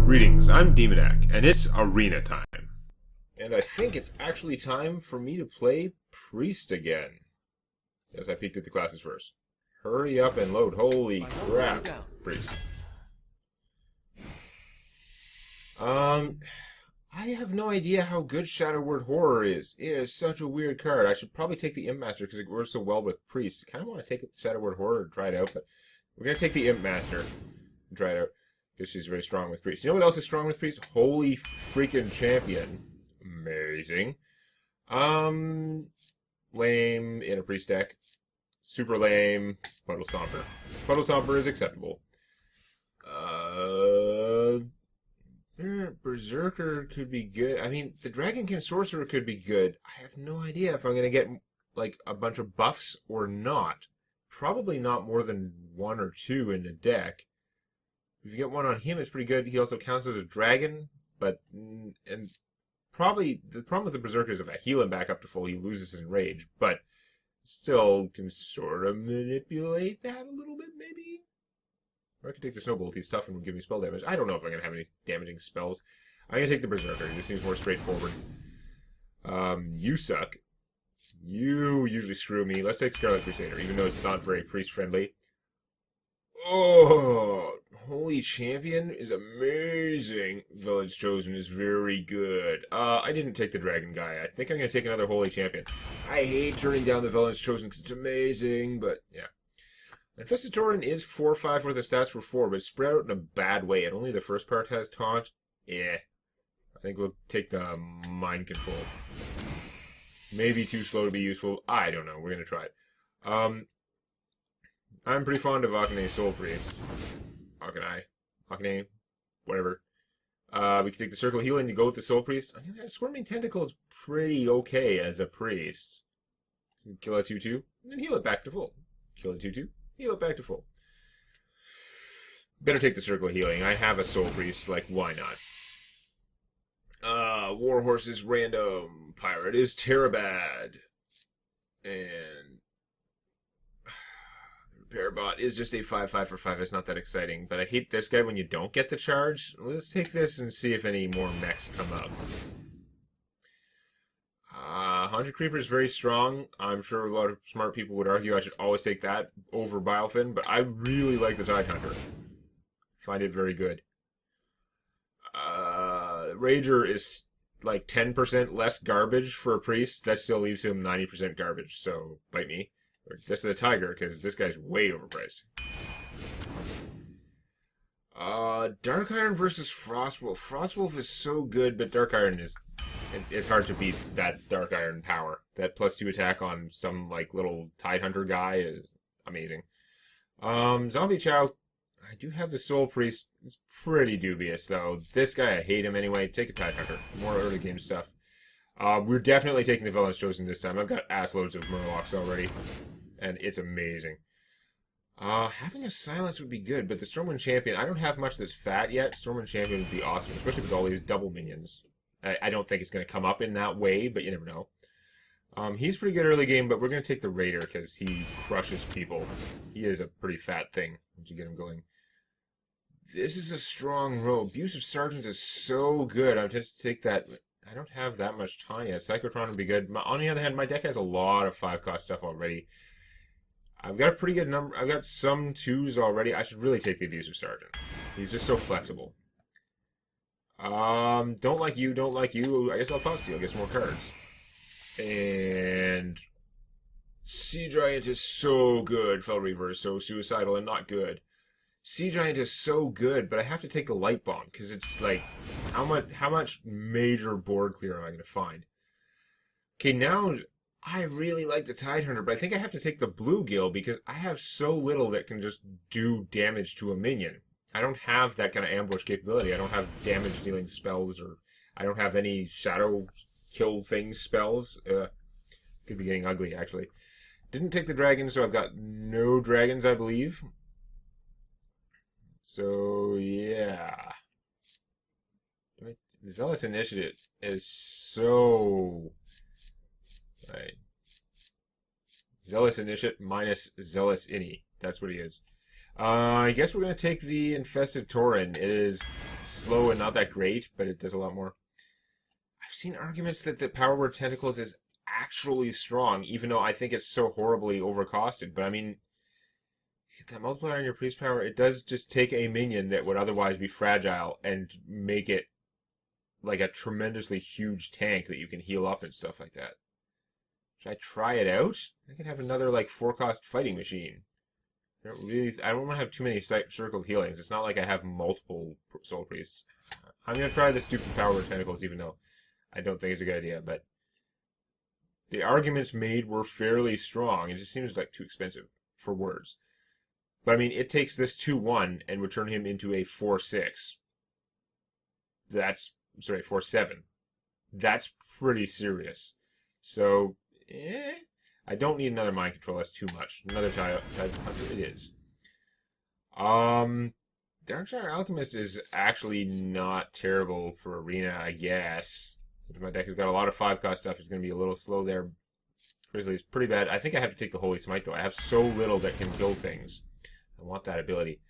Greetings, I'm Demonac, and it's arena time. And I think it's actually time for me to play Priest again. Yes, I peeked at the classes first. Hurry up and load. Holy crap. Priest. I have no idea how good Shadow Word Horror is. It is such a weird card. I should probably take the Imp Master because it works so well with Priest. I kind of want to take Shadow Word Horror and try it out, but we're going to take the Imp Master and try it out. Because she's very strong with Priest. You know what else is strong with Priest? Holy freaking Champion. Amazing. Lame in a Priest deck. Super lame. Puddle Stomper. Puddle Stomper is acceptable. Berserker could be good. I mean, the Dragonkin Sorcerer could be good. I have no idea if I'm going to get, like, a bunch of buffs or not. Probably not more than one or two in the deck. If you get one on him, it's pretty good. He also counts as a dragon, but and probably the problem with the Berserker is if I heal him back up to full, he loses his rage, but still can sort of manipulate that a little bit, maybe. Or I could take the Snowbolt. He's tough and will give me spell damage. I don't know if I'm gonna have any damaging spells. I'm gonna take the Berserker. He just seems more straightforward. You suck. You usually screw me. Let's take Scarlet Crusader, even though it's not very priest friendly. Oh, Holy Champion is amazing. Village Chosen is very good. I didn't take the Dragon guy. I think I'm going to take another Holy Champion. I hate turning down the Village Chosen because it's amazing, but yeah. Infestatorin is 4/5 worth of stats for 4, but it's spread out in a bad way, and only the first part has taunt. Yeah. I think we'll take the Mind Control. Maybe too slow to be useful. I don't know. We're going to try it. I'm pretty fond of Akane Soul Priest. Akane, whatever. We can take the Circle Healing to go with the Soul Priest. I mean, Swarming Tentacle is pretty okay as a priest. Kill a 2/2, and then heal it back to full. Kill a 2/2, heal it back to full. Better take the Circle Healing. I have a Soul Priest, like, why not? Warhorse is random. Pirate is Terabad. And Parabot is just a 5/5 for 5. It's not that exciting. But I hate this guy when you don't get the charge. Let's take this and see if any more mechs come up. Haunted Creeper is very strong. I'm sure a lot of smart people would argue I should always take that over Bilefin. But I really like the Tidehunter. Find it very good. Rager is like 10% less garbage for a priest. That still leaves him 90% garbage. So, bite me. Or just the Tiger, because this guy's way overpriced. Dark Iron versus Frostwolf. Frostwolf is so good, but Dark Iron is... It's hard to beat that Dark Iron power. That +2 attack on some, like, little Tidehunter guy is amazing. Zombie Chow. I do have the Soul Priest. It's pretty dubious, though. This guy, I hate him anyway. Take a Tidehunter. More early game stuff. We're definitely taking the Village Chosen this time. I've got assloads of Murlocs already. And it's amazing. Having a Silence would be good, but the Stormwind Champion, I don't have much that's fat yet. Stormwind Champion would be awesome, especially with all these double minions. I don't think it's going to come up in that way, but you never know. He's pretty good early game, but we're going to take the Raider because he crushes people. He is a pretty fat thing once you get him going. This is a strong row. Abusive Sergeant is so good. I'm just to take that... I don't have that much time yet. Psychotron would be good. On the other hand, my deck has a lot of 5-cost stuff already. I've got a pretty good number. I've got some 2s already. I should really take the Abusive Sergeant. He's just so flexible. Don't like you, don't like you. I guess I'll Thought Steal, get some more cards. And... Sea Giant is so good. Fell Reaver is so suicidal and not good. Sea Giant is so good, but I have to take the Light Bomb, because it's like, how much major board clear am I going to find? Okay, now, I really like the Tidehunter, but I think I have to take the Bluegill, because I have so little that can just do damage to a minion. I don't have that kind of ambush capability. I don't have damage-dealing spells, or I don't have any shadow kill things spells. Could be getting ugly, actually. Didn't take the dragon, so I've got no dragons, I believe. So, yeah. The Zealous Initiative is so... Right. Zealous Initiate minus Zealous Ini. That's what he is. I guess we're going to take the Infested Tauren. It is slow and not that great, but it does a lot more. I've seen arguments that the Power Word Tentacles is actually strong, even though I think it's so horribly overcosted. But I mean, that multiplier on your priest power, it does just take a minion that would otherwise be fragile and make it like a tremendously huge tank that you can heal up and stuff like that. Should I try it out? I could have another like 4-cost fighting machine. I don't want to have too many circled healings. It's not like I have multiple soul priests. I'm gonna try the stupid Power Word Tentacles, even though I don't think it's a good idea. But the arguments made were fairly strong. It just seems like too expensive for words. But I mean, it takes this 2-1 and would turn him into a 4-6. That's, sorry, 4-7. That's pretty serious. So, I don't need another mind control. That's too much. Another type hunter it is. Darkshire Alchemist is actually not terrible for Arena, I guess. Since my deck has got a lot of 5-cost stuff, it's going to be a little slow there. Grizzly is pretty bad. I think I have to take the Holy Smite, though. I have so little that can kill things. I want that ability.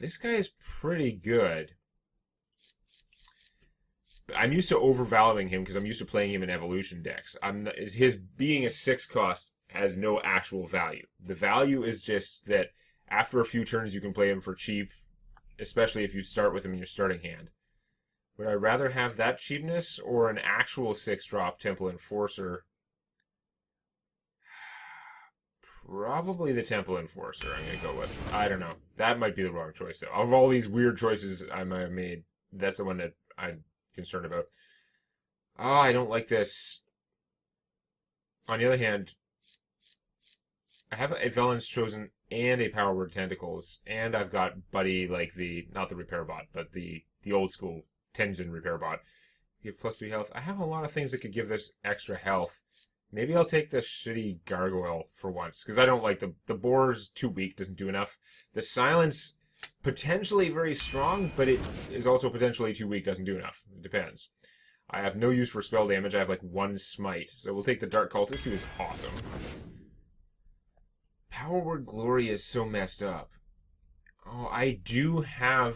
This guy is pretty good. I'm used to overvaluing him because I'm used to playing him in evolution decks. His being a 6-cost has no actual value. The value is just that after a few turns you can play him for cheap, especially if you start with him in your starting hand. Would I rather have that cheapness or an actual 6-drop Temple Enforcer? Probably the Temple Enforcer I'm going to go with. I don't know. That might be the wrong choice, though. Of all these weird choices I might have made, that's the one that I'm concerned about. Oh, I don't like this. On the other hand, I have a Velen's Chosen and a Power Word Tentacles, and I've got Buddy, like not the Repair Bot, but the old school Tenzin Repair Bot. Give +3 health. I have a lot of things that could give this extra health. Maybe I'll take the shitty Gargoyle for once, because I don't like the Boar's too weak, doesn't do enough. The Silence, potentially very strong, but it is also potentially too weak, doesn't do enough. It depends. I have no use for spell damage. I have like 1 smite, so we'll take the Dark Cultist, who is awesome. Power Word Glory is so messed up. Oh, I do have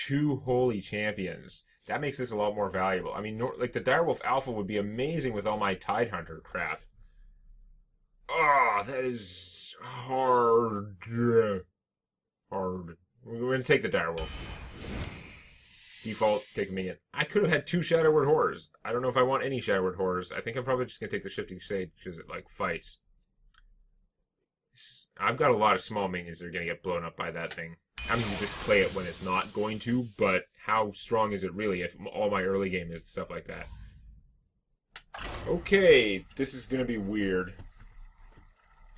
2 Holy Champions. That makes this a lot more valuable. I mean, like the Direwolf Alpha would be amazing with all my Tidehunter crap. Oh, that is hard. Hard. We're going to take the Direwolf. Default, take a minion. I could have had 2 Shadow Word Horrors. I don't know if I want any Shadow Word Horrors. I think I'm probably just going to take the Shifting Shade because it, like, fights. I've got a lot of small minions that are going to get blown up by that thing. I'm going to just play it when it's not going to, but how strong is it really if all my early game is stuff like that? Okay, this is going to be weird.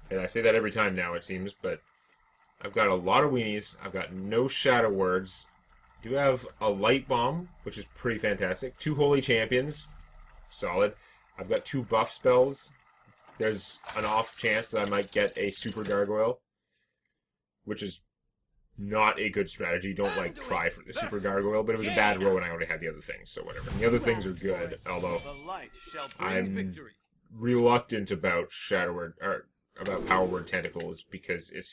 And I say that every time now, it seems, but I've got a lot of weenies. I've got no Shadow Words. I do have a Light Bomb, which is pretty fantastic. 2 Holy Champions. Solid. I've got 2 buff spells. There's an off chance that I might get a Super Gargoyle, which is not a good strategy. Don't, like, try for the Super Gargoyle, but it was a bad roll and I already had the other things, so whatever. And the other things are good, although I'm reluctant about about Power Word Tentacles because it's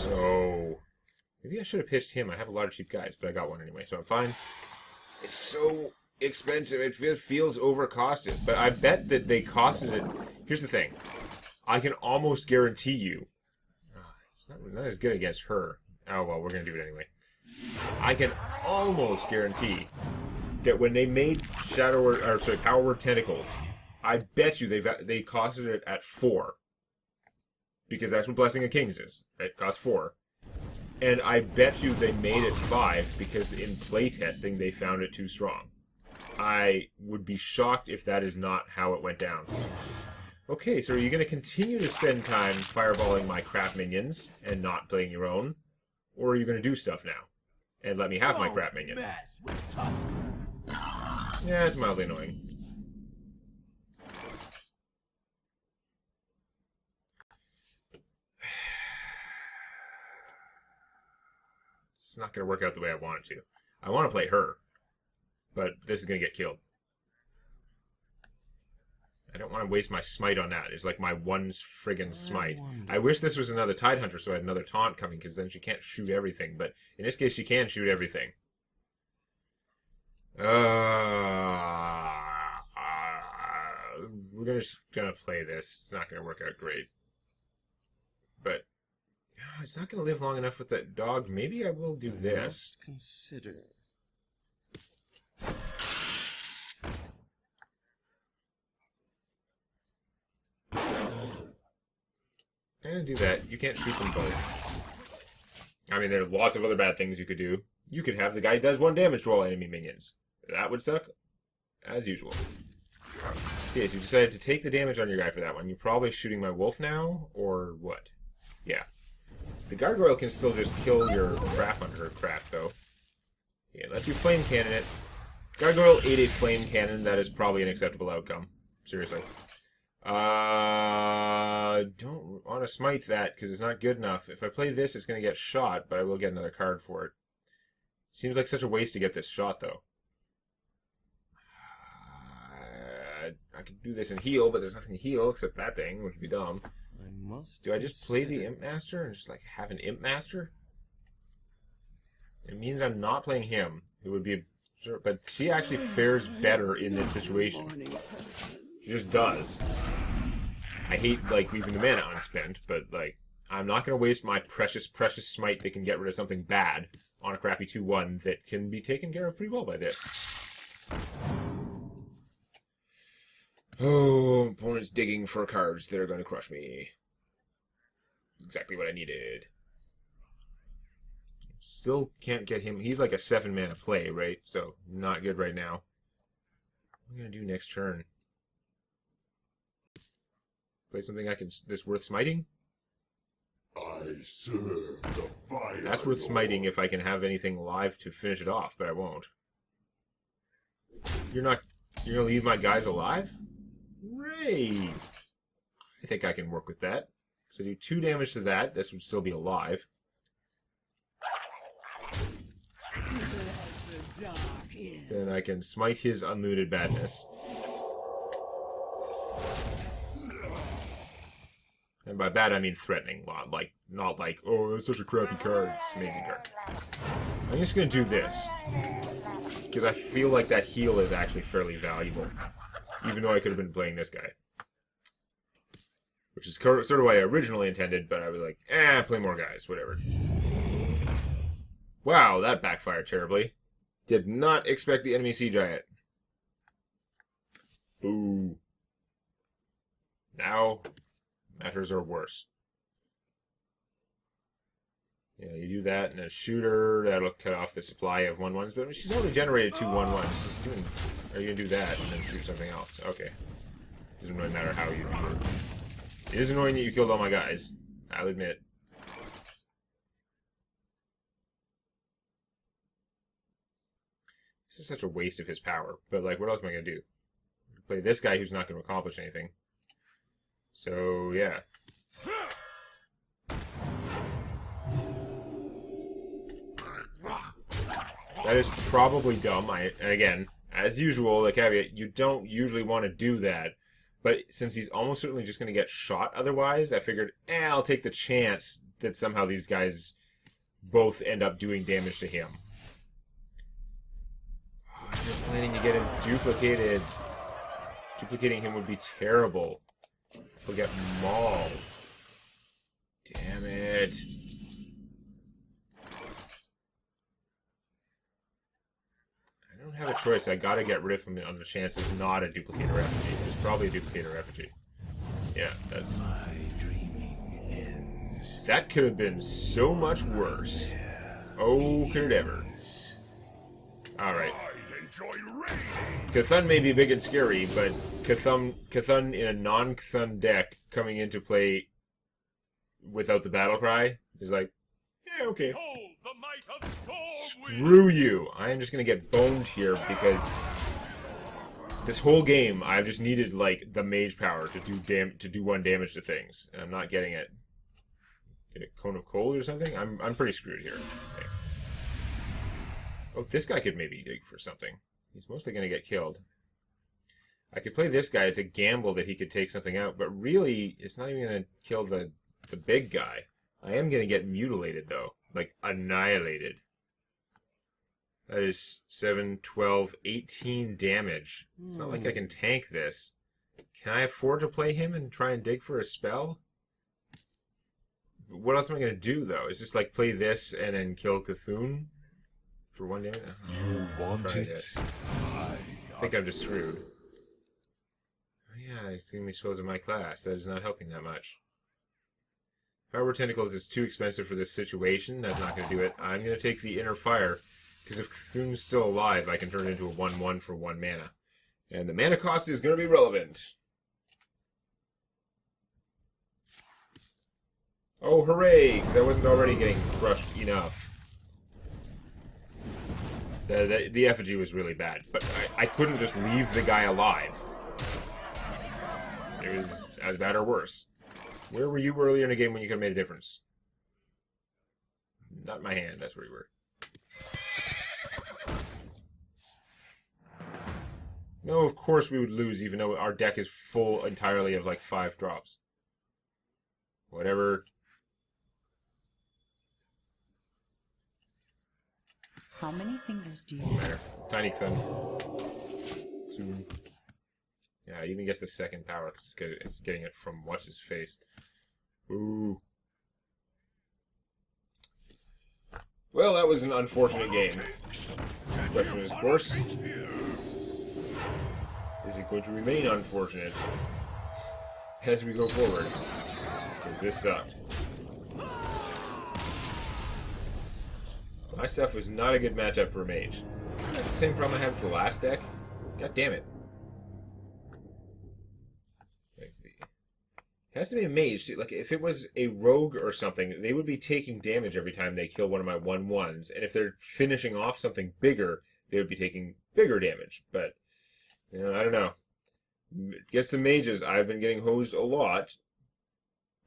so... Maybe I should have pitched him. I have a lot of cheap guys, but I got one anyway, so I'm fine. It's so expensive. It feels overcosted, but I bet that they costed it... Here's the thing. I can almost guarantee you... It's not as good against her. Oh, well, we're going to do it anyway. I can almost guarantee that when they made Power Word Tentacles, I bet you they costed it at 4. Because that's what Blessing of Kings is. It costs 4. And I bet you they made it 5 because in playtesting they found it too strong. I would be shocked if that is not how it went down. Okay, so are you going to continue to spend time fireballing my crap minions and not playing your own? Or are you going to do stuff now? And let me have my crap minion? Yeah, it's mildly annoying. It's not going to work out the way I want it to. I want to play her, but this is going to get killed. I don't want to waste my smite on that. It's like my one friggin' smite. I wish this was another Tidehunter so I had another taunt coming, because then she can't shoot everything. But in this case, she can shoot everything. We're just gonna play this. It's not gonna work out great. But it's not gonna live long enough with that dog. Maybe I will do this. Consider. I'm gonna do that. You can't shoot them both. I mean, there are lots of other bad things you could do. You could have the guy who does 1 damage to all enemy minions. That would suck, as usual. Okay, so you decided to take the damage on your guy for that one. You're probably shooting my wolf now, or what? Yeah. The gargoyle can still just kill your craft hunter craft, though. Yeah, unless you flame cannon it. Gargoyle 8 flame cannon, that is probably an acceptable outcome. Seriously. Don't want to smite that, because it's not good enough. If I play this, it's going to get shot, but I will get another card for it. Seems like such a waste to get this shot, though. I could do this and heal, but there's nothing to heal except that thing, which would be dumb. Do I just play the Imp Master and just, like, have an Imp Master? It means I'm not playing him, who would be a... But she actually fares better in this situation. She just does. I hate, like, leaving the mana unspent, but, like, I'm not going to waste my precious, precious smite that can get rid of something bad on a crappy 2-1 that can be taken care of pretty well by this. Oh, opponent's digging for cards that are going to crush me. Exactly what I needed. Still can't get him. He's like a 7-mana play, right? So, not good right now. What am I going to do next turn? Play something that's worth smiting? I serve the fire. That's worth smiting if I can have anything live to finish it off, but I won't. You're gonna leave my guys alive? Great! I think I can work with that. So do 2 damage to that. This would still be alive. Then I can smite his unlooted badness. And by bad I mean threatening, not like, oh, that's such a crappy card. It's an amazing card. I'm just gonna do this. Because I feel like that heal is actually fairly valuable. Even though I could have been playing this guy. Which is sort of what I originally intended, but I was like, play more guys, whatever. Wow, that backfired terribly. Did not expect the enemy Sea Giant. Boo. Now, matters are worse. Yeah, you do that, and a shooter, that'll cut off the supply of 1/1s, but she's only generated 2 1/1s. Are you going to do that and then shoot something else? Okay. Doesn't really matter how you do it. It is annoying that you killed all my guys. I'll admit. This is such a waste of his power, but, like, what else am I going to do? Play this guy who's not going to accomplish anything. So, yeah. That is probably dumb. And again, as usual, the caveat, you don't usually want to do that. But since he's almost certainly just going to get shot otherwise, I figured, I'll take the chance that somehow these guys both end up doing damage to him. Oh, I'm just planning to get him duplicated. Duplicating him would be terrible. He'll get mauled. Damn it. I don't have a choice. I gotta get rid of him on the chance it's not a duplicator effigy. It's probably a duplicator effigy. Yeah, that's... My dreaming ends. That could have been so much worse. Oh, could it ever. Alright. Cthulhu may be big and scary, but Cthulhu in a non-Cthulhu deck coming into play without the battle cry is like, yeah, okay. Screw you. I am just going to get boned here because this whole game I've just needed, like, the mage power to do 1 damage to things, and I'm not getting it. Get a Cone of Cold or something? I'm pretty screwed here. Okay. Oh, this guy could maybe dig for something. He's mostly going to get killed. I could play this guy. It's a gamble that he could take something out, but really, it's not even going to kill the big guy. I am going to get mutilated, though. Like, annihilated. That is 7, 12, 18 damage. It's not like I can tank this. Can I afford to play him and try and dig for a spell? What else am I going to do, though? Is just, like, play this and then kill Cthulhu for 1 damage? You want it? I think I'm just screwed. Oh, yeah, it's going to be supposed to my class. That is not helping that much. Power Tentacles is too expensive for this situation. That's not going to do it. I'm going to take the Inner Fire, because if Cthulhu's still alive, I can turn it into a 1/1 for 1 mana. And the mana cost is going to be relevant. Oh, hooray! Because I wasn't already getting crushed enough. The effigy was really bad, but I couldn't just leave the guy alive. It was as bad or worse. Where were you earlier in the game when you could have made a difference? Not in my hand, that's where you were. No, of course we would lose, even though our deck is full entirely of like 5 drops. Whatever. How many fingers do you Doesn't have? matter. Tiny Thun. Soon. Yeah, it even gets the second power because it's getting it from what's his face. Ooh. Well, that was an unfortunate game. The question is, of course, is it going to remain unfortunate as we go forward? Because this sucked. My stuff was not a good matchup for a mage. That's the same problem I had with the last deck. God damn it. It has to be a mage. Like, if it was a rogue or something, they would be taking damage every time they kill one of my 1/1s. And if they're finishing off something bigger, they would be taking bigger damage. But, you know, I don't know. Guess the mages, I've been getting hosed a lot.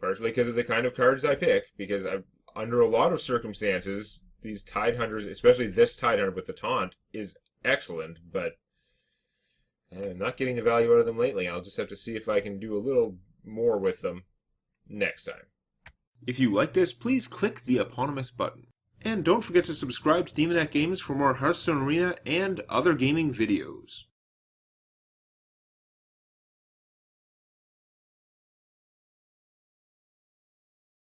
Partially because of the kind of cards I pick. Because under a lot of circumstances, these Tidehunters, especially this Tidehunter with the taunt, is excellent. But I'm not getting the value out of them lately. I'll just have to see if I can do a little more with them next time. If you like this, please click the eponymous button. And don't forget to subscribe to Demonac Games for more Hearthstone Arena and other gaming videos.